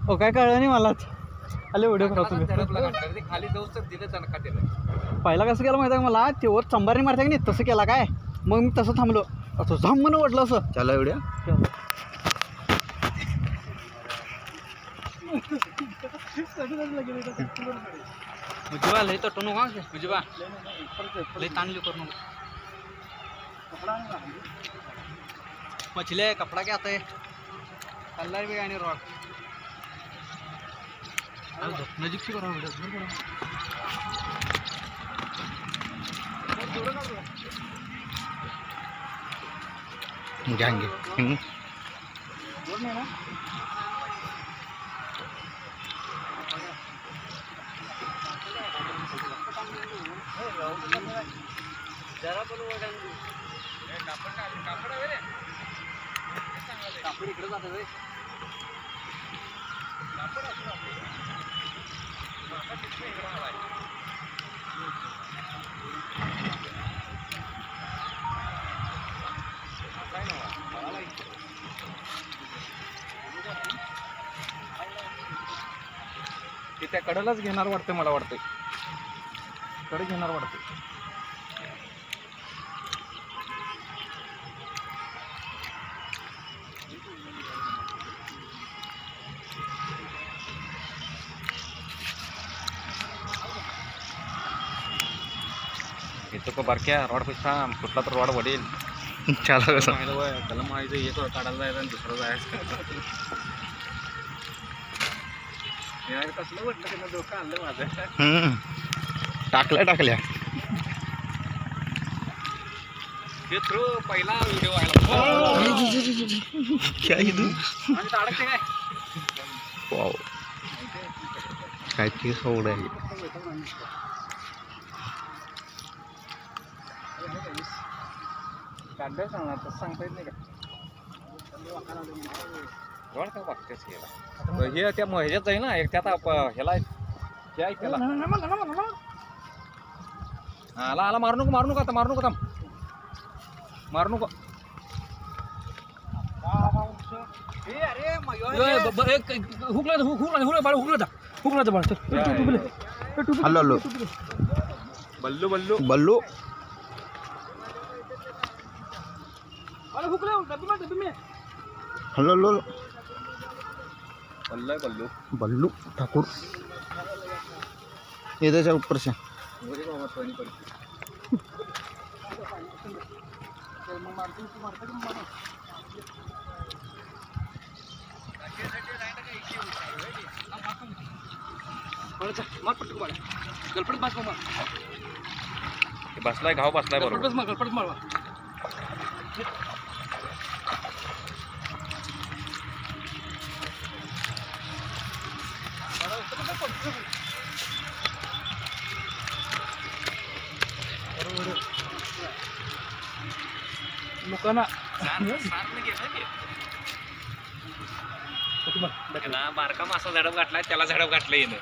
ओ काय कळलं नाही मलाच. आले व्हिडिओ करा तुम्ही. खाली जाऊच तर दिलं त्यांना त्याला. पहिला कसं केलं माहिती आहे का मला, ते वर चंबारी मारता की नाही तसं केला काय, मग मी तसं थांबलो, असं झाम म्हणून वाटलं असं. चला एवढ्या मुझबा लई तटू नको मुझबा, लई ताणली करू नको. मछली आहे, कपडा क्या आता है कलर भी आणि रॉड नजीक से करा घ्यांगे जरा पण कापड इकडे जातं रे. ते त्या कडेलाच घेणार वाटतं, मला वाटतंय कडे घेणार वाटतं. येतो का बारक्या रॉड पैसा कुठला तर रॉड वडेल. चला कसं त्याला माहिती एक काढायला जायचं आणि दुसरं जायचं. कसलं वाटलं त्यांना डोकं आणलं माझं. टाकल्या हे थ्रू पहिला व्हिडिओ आला आणि अडकते काय वाव काय ती सोड आहे. काढलं सांगणार तसं सांगता येत नाही का. रॉड का वागतेच गेला हे त्या ह्याच्यात जाईल ना एक त्यात ह्याला हे आहे त्याला. आला आला मारू नको आता मारू नको थांब मारू नको. हल्लो बल्लू बल्लू बल्लू हल्लो बल्लू बल्लू ठाकुर ये त्याच्या ऊपर से बसलाय घाव बसलाय बरोबर. लोकांना बारका मासा झडप गाठलाय त्याला झडप गाठलं येणं.